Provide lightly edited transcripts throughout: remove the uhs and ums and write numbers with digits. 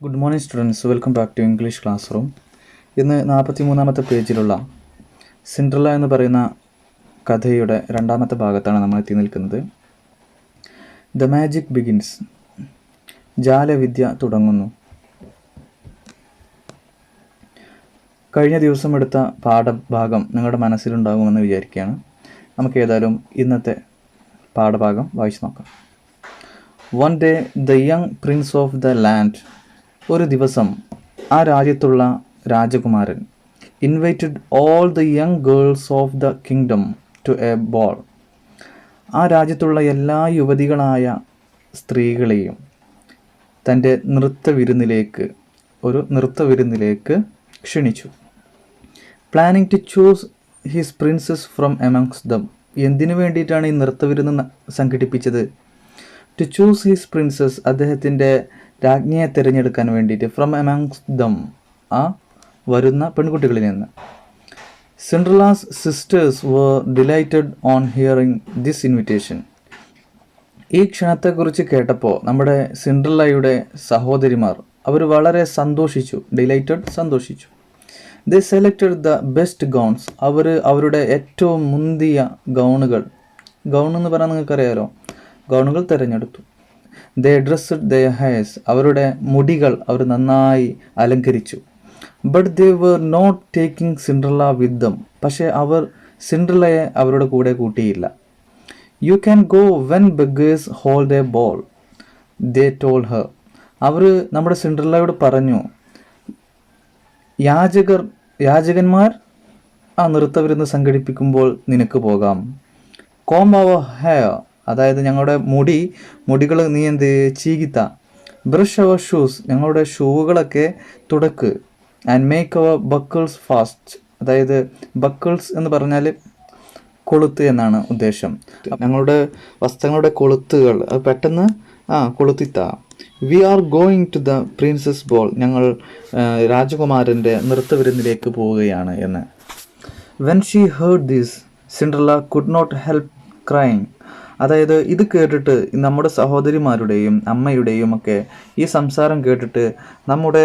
Good morning students, welcome back to English classroom. ഇന്ന് 43-ാമത്തെ പേജിലുള്ള Cinderella എന്ന് പറയുന്ന കഥയുടെ രണ്ടാമത്തെ ഭാഗത്താണ് നമ്മൾ എത്തി നിൽക്കുന്നത്. ദ മാജിക് ബിഗിൻസ്, ജാലവിദ്യ തുടങ്ങുന്നു. കഴിഞ്ഞ ദിവസം എടുത്ത പാഠഭാഗം നിങ്ങളുടെ മനസ്സിലുണ്ടാകുമെന്ന് വിചാരിക്കുകയാണ്. നമുക്ക് ഏതായാലും ഇന്നത്തെ പാഠഭാഗം വായിച്ചു നോക്കാം. One day the young prince of the land, ഒരു ദിവസം ആ രാജ്യത്തുള്ള രാജകുമാരൻ, invited all the young girls of the kingdom to a ball, ആ രാജ്യത്തുള്ള എല്ലാ യുവതികളായ സ്ത്രീകളെയും തൻ്റെ നൃത്തവിരുന്നിലേക്ക് ക്ഷണിച്ചു. Planning to choose his princess from amongst them, എന്തിനു വേണ്ടിയിട്ടാണ് ഈ നൃത്തവിരുന്ന് സംഘടിപ്പിച്ചത്? ടു ചൂസ് ഹിസ് പ്രിൻസസ്, അദ്ദേഹത്തിൻ്റെ രാജ്ഞിയെ തിരഞ്ഞെടുക്കാൻ വേണ്ടിയിട്ട്. ഫ്രം എമംഗ്സ് ദം, ആ വരുന്ന പെൺകുട്ടികളിൽ നിന്ന്. Cinderella's sisters were delighted on hearing this invitation, ഈ ക്ഷണത്തെക്കുറിച്ച് കേട്ടപ്പോൾ നമ്മുടെ സിൻഡ്രല്ലയുടെ സഹോദരിമാർ അവർ വളരെ സന്തോഷിച്ചു. സന്തോഷിച്ചു. ദേ സെലക്റ്റഡ് ദ ബെസ്റ്റ് ഗൗൺസ്, അവർ അവരുടെ ഏറ്റവും മുന്തിയ ഗൗൺ എന്ന് പറഞ്ഞാൽ നിങ്ങൾക്കറിയാലോ, ഗൗണുകൾ തിരഞ്ഞെടുത്തു. ദേ ഡ്രസ്ഡ് ദെയർ ഹെയർസ്, അവരുടെ മുടികൾ അവർ നന്നായി അലങ്കരിച്ചു. But they were not taking Cinderella with them, പക്ഷേ അവർ സിൻഡ്രല്ലയെ അവരുടെ കൂടെ കൂട്ടിയില്ല. You can go when beggars hold a ball, they told her, അവർ നമ്മുടെ സിൻഡ്രല്ലയോട് പറഞ്ഞു, യാചകന്മാർ ആ നൃത്തവിരുന്ന് സംഘടിപ്പിക്കുമ്പോൾ നിനക്ക് പോകാം. കോം അവർ ഹെയർ, അതായത് ഞങ്ങളുടെ മുടികൾ നീ ചീകിത്ത. ബ്രഷ് അവർ ഷൂസ്, ഞങ്ങളുടെ ഷൂകളൊക്കെ തുടക്ക്. And make our buckles fast, അതായത് ബക്കിൾസ് എന്ന് പറഞ്ഞാൽ കൊളുത്ത് എന്നാണ് ഉദ്ദേശം. ഞങ്ങളുടെ വസ്ത്രങ്ങളുടെ കൊളുത്തുകൾ അത് പെട്ടെന്ന് കൊളുത്തിത്ത. We are going to the prince's ball, ഞങ്ങൾ രാജകുമാരൻ്റെ നൃത്തവിരുന്നിലേക്ക് പോവുകയാണ് എന്ന്. When she heard this, Cinderella could not help crying, അതായത് ഇത് കേട്ടിട്ട് നമ്മുടെ സഹോദരിമാരുടെയും അമ്മയുടെയും ഒക്കെ ഈ സംസാരം കേട്ടിട്ട് നമ്മുടെ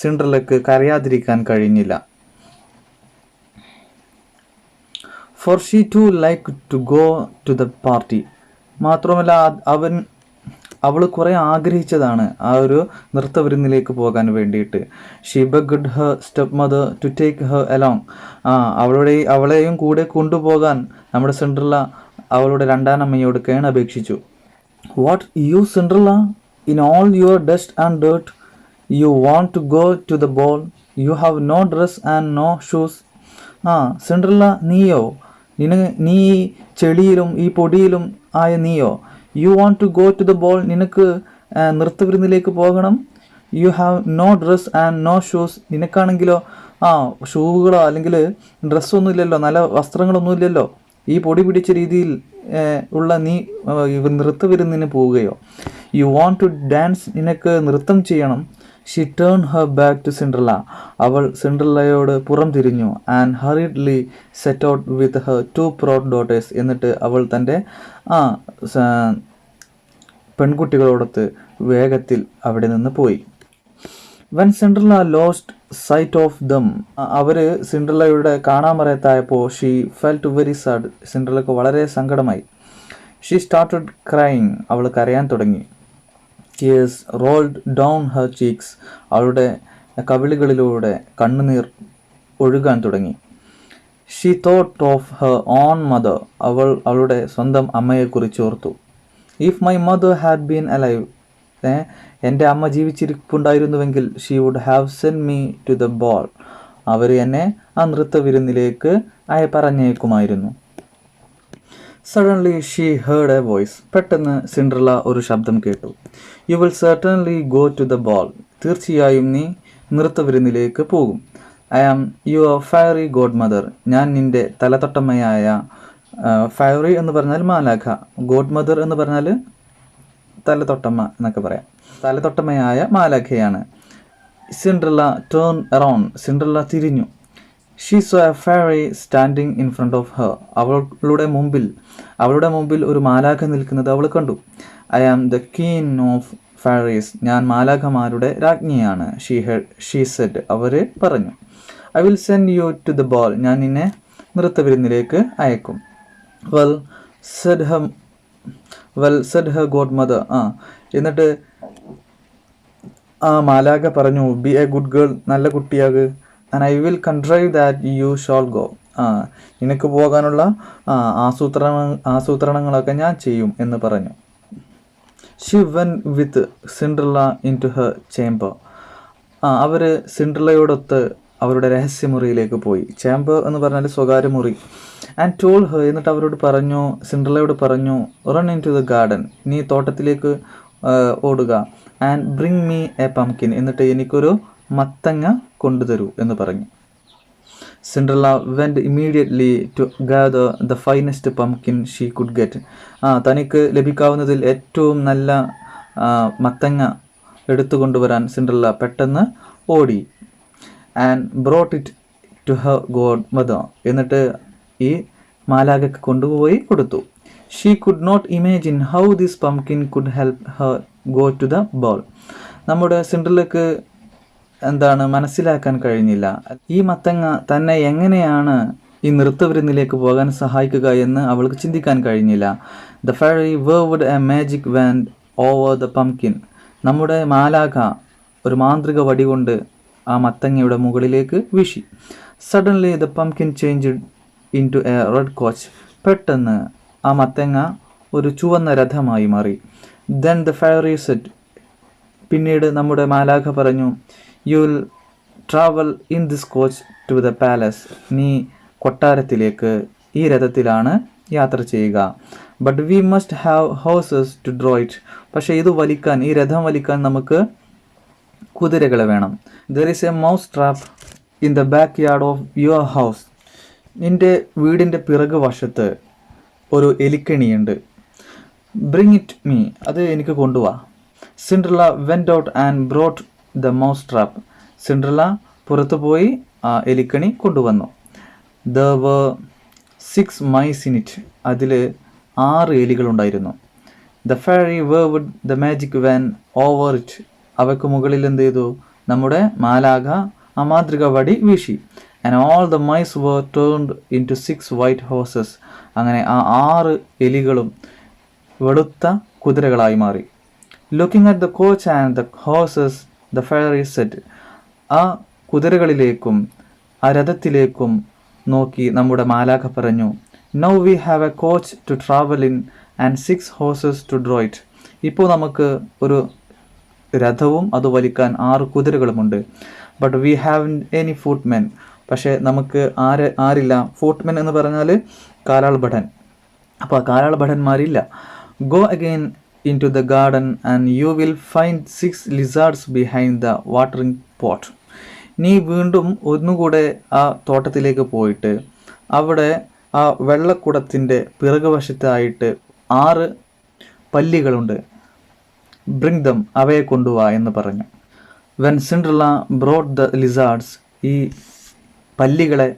സിൻഡ്രല്ലയ്ക്ക് കരയാതിരിക്കാൻ കഴിഞ്ഞില്ല. For she too like to go to the party, മാത്രമല്ല അവൾ കുറേ ആഗ്രഹിച്ചതാണ് ആ ഒരു നൃത്തവിരുന്നിലേക്ക് പോകാൻ വേണ്ടിയിട്ട്. She begged her stepmother to take her along, അവളെയും കൂടെ കൊണ്ടുപോകാൻ നമ്മുടെ സിൻഡ്രല്ല അവളുടെ രണ്ടാനമ്മയോട് കേണപേക്ഷിച്ചു. What you Cinderella, in all your dust and dirt you want to go to the ball, you have no dress and no shoes. Cinderella, നീ ഈ ചെളിയിലും ഈ പൊടിയിലും ആയ നീയോ, U want to go to the ball, നിനക്ക് നൃത്തവിരുന്നിലേക്ക് പോകണം. You have no dress and no shoes, നിനക്കാണെങ്കിലോ ഷൂകളോ അല്ലെങ്കിൽ ഡ്രസ്സൊന്നും ഇല്ലല്ലോ, നല്ല വസ്ത്രങ്ങളൊന്നും ഇല്ലല്ലോ. ഈ പൊടി പിടിച്ച രീതിയിൽ ഉള്ള നീ നൃത്തവിരുന്നിന് പോവുകയോ? യു വാണ്ട് ടു ഡാൻസ്, നിനക്ക് നൃത്തം ചെയ്യണം. She turn her back to Cinderella, അവൾ സിൻഡ്രല്ലയോട് പുറം തിരിഞ്ഞു. And hurriedly set out with her two proud daughters, എന്നിട്ട് അവൾ തൻ്റെ പെൺകുട്ടികളോടൊത്ത് വേഗത്തിൽ അവിടെ നിന്ന് പോയി. When Cinderella lost sight of them, അവർ സിൻഡ്രല്ലയുടെ കാണാമറയത്തായപ്പോൾ ഷീ ഫെൽറ്റ് വെരി സാഡ്, സിൻഡ്രല്ലയ്ക്ക് വളരെ സങ്കടമായി. ഷീ സ്റ്റാർട്ടഡ് ക്രൈങ്, അവൾ കരയാൻ തുടങ്ങി. Tears rolled down her cheeks, അവളുടെ കവിളുകളിലൂടെ കണ്ണുനീർ ഒഴുകാൻ തുടങ്ങി. She thought of her own mother, അവളുടെ സ്വന്തം അമ്മയെക്കുറിച്ച് ഓർത്തു. If my mother had been alive, എൻ്റെ അമ്മ ജീവിച്ചിരിപ്പുണ്ടായിരുന്നുവെങ്കിൽ she would have send me to the ball, അവർ എന്നെ ആ നൃത്തവിരുന്നിലേക്ക് പറഞ്ഞേക്കുമായിരുന്നു. Suddenly she heard a voice, പെട്ടെന്ന് സിൻഡ്രല്ല ഒരു ശബ്ദം കേട്ടു. You will certainly go to the ball, തീർച്ചയായും നീ നൃത്തവിരുന്നിലേക്ക് പോകും. I am your fairy godmother, ഞാൻ നിൻ്റെ തലതൊട്ടമ്മയായ, ഫയറി എന്ന് പറഞ്ഞാൽ മാലാഖ, ഗോഡ് മദർ എന്ന് പറഞ്ഞാൽ തലതൊട്ടമ്മ എന്നൊക്കെ പറയാം, തലതൊട്ടമ്മയായ മാലാഖയാണ്. സിൻഡ്രല്ല ടേൺ അറൗണ്ട്, സിൻഡ്രല്ല തിരിഞ്ഞു. She saw a fairy standing in front of her, അവളുടെ മുമ്പിൽ ഒരു മാലാഖ നിൽക്കുന്നത് അവൾ കണ്ടു. I am the queen of fairies, ഞാൻ മാലാഖമാരുടെ രാജ്ഞിയാണ്. ഷീ സെഡ്, അവർ പറഞ്ഞു. I will send you to the ball, ഞാൻ നിന്നെ നൃത്തവിരുന്നിലേക്ക് അയക്കും. Well said her godmother, എന്നിട്ട് ആ മാലാഖ പറഞ്ഞു, ബി എ ഗുഡ് ഗേൾ, നല്ല കുട്ടിയാക്. And I will കൺട്രൈവ് that you shall go, നിനക്ക് പോകാനുള്ള ആസൂത്രണങ്ങളൊക്കെ ഞാൻ ചെയ്യും എന്ന് പറഞ്ഞു. She went with Cinderella into her chamber, അവർ സിൻഡ്രല്ലയോടൊത്ത് അവരുടെ രഹസ്യമുറിയിലേക്ക് പോയി. ചേംബർ എന്ന് പറഞ്ഞാൽ സ്വകാര്യ മുറി. ആൻഡ് ടോൾ ഹെർ, എന്നിട്ട് അവരോട് പറഞ്ഞു, സിൻഡ്രല്ലയോട് പറഞ്ഞു, run into the garden, നീ തോട്ടത്തിലേക്ക് ഓടുക. And bring me a pumpkin, എന്നിട്ട് എനിക്കൊരു മത്തങ്ങ കൊണ്ടുതരൂ എന്ന് പറഞ്ഞു. Cinderella went immediately to gather the finest pumpkin she could get, തനിക്ക് ലഭിക്കാവുന്നതിൽ ഏറ്റവും നല്ല മത്തങ്ങ എടുത്തുകൊണ്ടുവരാൻ സിൻഡ്രല്ല പെട്ടെന്ന് ഓടി. And brought it to her godmother, എന്നിട്ട് ഈ മാലാഖയ്ക്ക് കൊണ്ടുപോയി കൊടുത്തു. She could not imagine how this pumpkin could help her go to the ball, നമ്മുടെ സിൻഡ്രല്ലയ്ക്ക് മനസ്സിലാക്കാൻ കഴിഞ്ഞില്ല ഈ മത്തങ്ങ തന്നെ എങ്ങനെയാണ് ഈ നൃത്തവിരുന്നിലേക്ക് പോകാൻ സഹായിക്കുക എന്ന് അവൾക്ക് ചിന്തിക്കാൻ കഴിഞ്ഞില്ല. The fairy waved A magic want over the pumpkin, നമ്മുടെ മാലാഖ ഒരു മാന്ത്രിക വടി കൊണ്ട് ആ മത്തങ്ങയുടെ മുകളിലേക്ക് വീശി. Suddenly the pumpkin changed into a red coach, പെട്ടെന്ന് ആ മത്തങ്ങ ഒരു ചുവന്ന രഥമായി മാറി. ദെൻ ദ ഫെയറി സെഡ്, പിന്നീട് നമ്മുടെ മാലാഖ പറഞ്ഞു, you will travel in this coach to the palace, നീ കൊട്ടാരത്തിലേക്ക് ഈ രഥത്തിലാണ് യാത്ര ചെയ്യുക. But we must have horses to draw it, പക്ഷേ ഇത് വലിക്കാൻ, ഈ രഥം വലിക്കാൻ നമുക്ക് കുതിരകളെ വേണം. There is a mousetrap in the backyard of your house, നിൻ്റെ വീടിൻ്റെ പിറകു വശത്ത് ഒരു എലിക്കണിയുണ്ട്. ബ്രിങ് ഇറ്റ് മീ, അത് എനിക്ക് കൊണ്ടുപോവാ. Cinderella went out and brought the mouse trap, Cinderella പുറത്തു പോയി ആ എലിക്കണി കൊണ്ടുവന്നു. There were 6 mice in it, അതിൽ 6 എലികളുണ്ടായിരുന്നു. The fairy waved the magic wand over it, അവയ്ക്ക് മുകളിൽ എന്ത് ചെയ്തു, നമ്മുടെ മാലാഖ ആ മാന്ത്രിക വടി വീശി. And all the mice were turned into 6 white horses, അങ്ങനെ ആ 6 എലികളും വെളുത്ത കുതിരകളായി മാറി. Looking at the coach and the horses the fairy said, ആ കുതിരകളിലേക്കും ആ രഥത്തിലേക്കും നോക്കി നമ്മുടെ മാലാഖ പറഞ്ഞു, now we have a coach to travel in and 6 horses to draw it, ഇപ്പോൾ നമുക്ക് ഒരു രഥവും അത് വലിക്കാൻ 6 കുതിരകളുമുണ്ട്. But we have any footmen, പക്ഷേ നമുക്ക് ആരില്ല. ഫുട്മെൻ എന്ന് പറഞ്ഞാൽ കാലാൾ ഭടൻ, അപ്പോൾ കാലാൾ ഭടന്മാരില്ല. Go again into the garden and you will find 6 lizards behind the watering pot, നീ വീണ്ടും ഒന്നുകൂടെ ആ തോട്ടത്തിലേക്ക് പോയിട്ട് അവിടെ ആ വെള്ളക്കുടത്തിൻ്റെ പിറകുവശത്തായിട്ട് 6 പല്ലികളുണ്ട്, ബ്രിങ് ദം, അവയെ കൊണ്ടുപോവാ എന്ന് പറഞ്ഞു. When Cinderella brought the lizards, ഈ പല്ലികളെ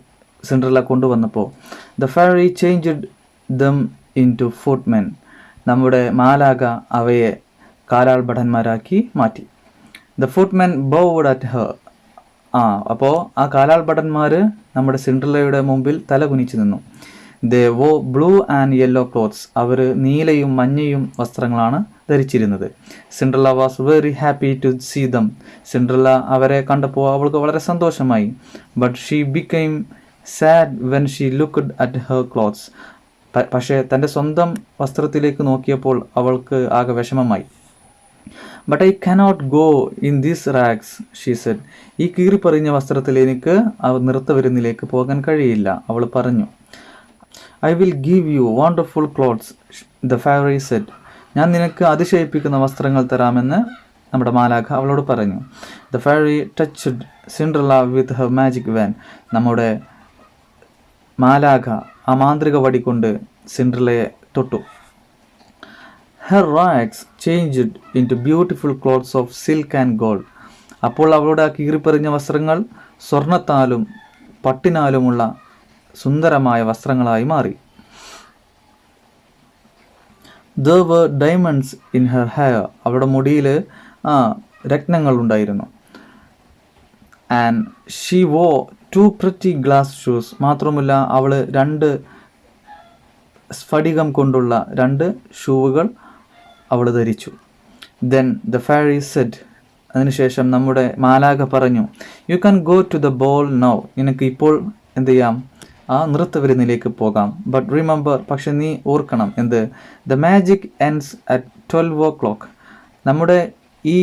സിൻഡ്രല്ല കൊണ്ടുവന്നപ്പോൾ the fairy changed them into footmen, നമ്മുടെ മാലാഖ അവയെ കാലാൾ ഭടന്മാരാക്കി മാറ്റി. The footmen bowed at her, അപ്പോൾ ആ കാലാൾ ഭടന്മാർ നമ്മുടെ സിൻഡ്രല്ലയുടെ മുമ്പിൽ തല കുനിച്ചു നിന്നു. They wore blue and yellow clothes, അവർ നീലയും മഞ്ഞയും വസ്ത്രങ്ങളാണ് ധരിച്ചിരുന്നത്. Cinderella was very happy to see them, Cinderella അവരെ കണ്ടപ്പോൾ അവൾക്ക് വളരെ സന്തോഷമായി. But she became sad when she looked at her clothes, പക്ഷേ തൻ്റെ സ്വന്തം വസ്ത്രത്തിലേക്ക് നോക്കിയപ്പോൾ അവൾക്ക് ആകെ വിഷമമായി. But I cannot go in these rags she said, ഈ കീറിപ്പറിഞ്ഞ വസ്ത്രത്തിൽ എനിക്ക് ആ നൃത്തവിരുന്നിലേക്ക് പോകാൻ കഴിയില്ല, അവൾ പറഞ്ഞു. I will give you wonderful clothes the fairy said, ഞാൻ നിനക്ക് അതിശയിപ്പിക്കുന്ന വസ്ത്രങ്ങൾ തരാമെന്ന് നമ്മുടെ മാലാഖ അവളോട് പറഞ്ഞു. The fairy touched Cinderella with her magic wand, നമ്മുടെ മാലാഖ ആ മാന്ത്രിക വടി കൊണ്ട് സിൻഡ്രല്ലയെ തൊട്ടു. Her rags changed into beautiful clothes of silk and gold, അപ്പോൾ അവളുടെ ആ കീറിപ്പറിഞ്ഞ വസ്ത്രങ്ങൾ സ്വർണത്താലും പട്ടിനാലുമുള്ള സുന്ദരമായ വസ്ത്രങ്ങളായി മാറി. There were diamonds in her hair. അവളുടെ മുടിയിൽ രത്നങ്ങൾ ഉണ്ടായിരുന്നു. ആൻഡ് ഷീ വോ 2 pretty glass shoes. മാത്രമല്ല അവൾ 2 സ്ഫടികം കൊണ്ടുള്ള 2 ഷൂവുകൾ അവൾ ധരിച്ചു. Then the fairy said, അതിനുശേഷം നമ്മുടെ മാലാഖ പറഞ്ഞു, you can go to the ball now. നിനക്ക് ഇപ്പോൾ എന്ത് ചെയ്യാം, ആ നൃത്തവിരുന്നിലേക്ക് പോകാം. ബട്ട് റിമെമ്പർ, പക്ഷെ നീ ഓർക്കണം എന്ത്, the magic ends at 12 o'clock. നമ്മുടെ ഈ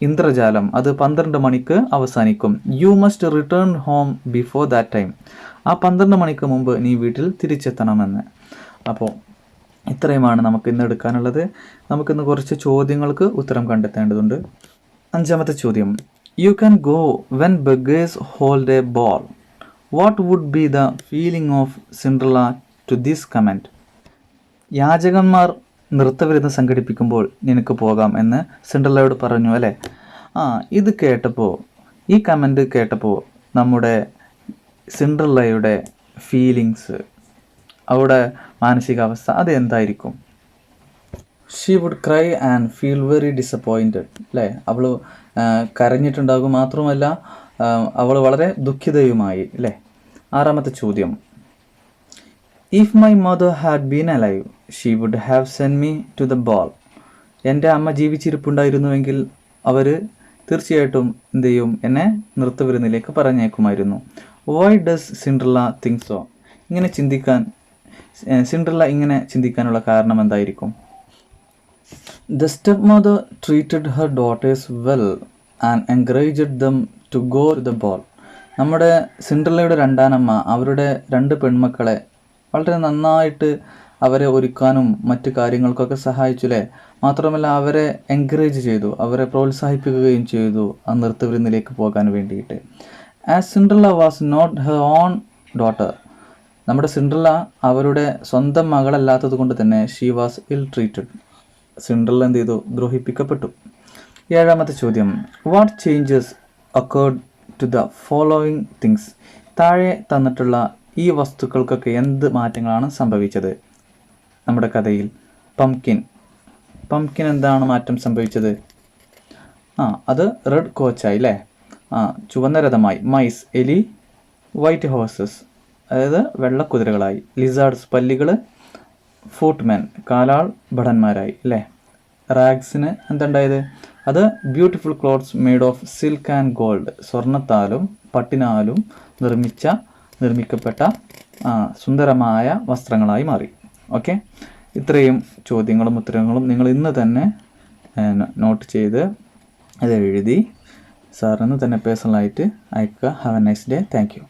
ഇന്ദ്രജാലം അത് 12 മണിക്ക് അവസാനിക്കും. You must return home before that time. ആ 12 മണിക്ക് മുമ്പ് നീ വീട്ടിൽ തിരിച്ചെത്തണമെന്ന്. അപ്പോൾ ഇത്രയുമാണ് നമുക്ക് ഇന്ന് എടുക്കാനുള്ളത്. നമുക്കിന്ന് കുറച്ച് ചോദ്യങ്ങൾക്ക് ഉത്തരം കണ്ടെത്തേണ്ടതുണ്ട്. 5ാമത്തെ ചോദ്യം, you can go when beggars hold a ball. What would be the feeling of Cinderella to this comment. യാചകന്മാർ നൃത്തവിരുന്ന് സംഘടിപ്പിക്കുമ്പോൾ നിനക്ക് പോകാം എന്ന് സിൻഡ്രല്ലയോട് പറഞ്ഞു അല്ലേ. ഇത് കേട്ടപ്പോൾ, ഈ കമൻറ്റ് കേട്ടപ്പോൾ നമ്മുടെ സിൻഡ്രല്ലയുടെ ഫീലിങ്സ്, അവളുടെ മാനസികാവസ്ഥ അത് എന്തായിരിക്കും? She would cry and feel very disappointed അല്ലേ. അവൾ കരഞ്ഞിട്ടുണ്ടാകും, മാത്രമല്ല അവൾ വളരെ ദുഃഖിതയുമായി അല്ലേ. 6ാമത്തെ ചോദ്യം, if my mother had been alive she would have send me to the ball. എൻ്റെ അമ്മ ജീവിച്ചിരിപ്പുണ്ടായിരുന്നുവെങ്കിൽ അവർ തീർച്ചയായിട്ടും എന്ത് ചെയ്യും, എന്നെ നൃത്തവിരുന്നിലേക്ക് പറഞ്ഞേക്കുമായിരുന്നു. Why does Cinderella think so. Cinderella ഇങ്ങനെ ചിന്തിക്കാനുള്ള കാരണം എന്തായിരിക്കും? The stepmother treated her daughters well and encouraged them to go to the ball. നമ്മുടെ സിൻഡ്രല്ലയുടെ രണ്ടാനമ്മ അവരുടെ 2 പെൺമക്കളെ വളരെ നന്നായിട്ട് അവരെ ഒരുക്കാനും മറ്റു കാര്യങ്ങൾക്കൊക്കെ സഹായിച്ചു അല്ലേ. മാത്രമല്ല അവരെ എൻകറേജ് ചെയ്തു, അവരെ പ്രോത്സാഹിപ്പിക്കുകയും ചെയ്തു ആ നൃത്തവിരുന്നിലേക്ക് പോകാൻ വേണ്ടിയിട്ട്. As Cinderella was not her own daughter. നമ്മുടെ സിൻഡ്രല്ല അവരുടെ സ്വന്തം മകളല്ലാത്തത് കൊണ്ട് തന്നെ she was ill treated. Cinderella എന്ത് ചെയ്തു, ദ്രോഹിപ്പിക്കപ്പെട്ടു. 7ാമത്തെ ചോദ്യം, what changes occurred to the following things. താഴെ തന്നിട്ടുള്ള ഈ വസ്തുക്കൾക്കൊക്കെ എന്ത് മാറ്റങ്ങളാണ് സംഭവിച്ചത് നമ്മുടെ കഥയിൽ? പംകിൻ എന്താണ് മാറ്റം സംഭവിച്ചത്? അത് റെഡ് കോച്ചായി അല്ലേ, ചുവന്ന രഥമായി. മൈസ് എലി, വൈറ്റ് ഹോഴ്സസ് അതായത് വെള്ളക്കുതിരകളായി. ലിസാർഡ്സ് പല്ലികൾ, ഫൂട്ട്മെൻ കാലാൾ ഭടന്മാരായി അല്ലേ. റാഗ്സിന് എന്തുണ്ടായത്? അത് beautiful clothes made of silk and gold. സ്വർണ്ണത്താലും പട്ടിനാലും നിർമ്മിക്കപ്പെട്ട സുന്ദരമായ വസ്ത്രങ്ങളായി മാറി. ഓക്കെ, ഇത്രയും ചോദ്യങ്ങളും ഉത്തരങ്ങളും നിങ്ങൾ ഇന്ന് തന്നെ നോട്ട് ചെയ്ത് അത് എഴുതി സാറിന് തന്നെ പേഴ്സണലായിട്ട് അയക്കുക. Have A nice day. Thank you.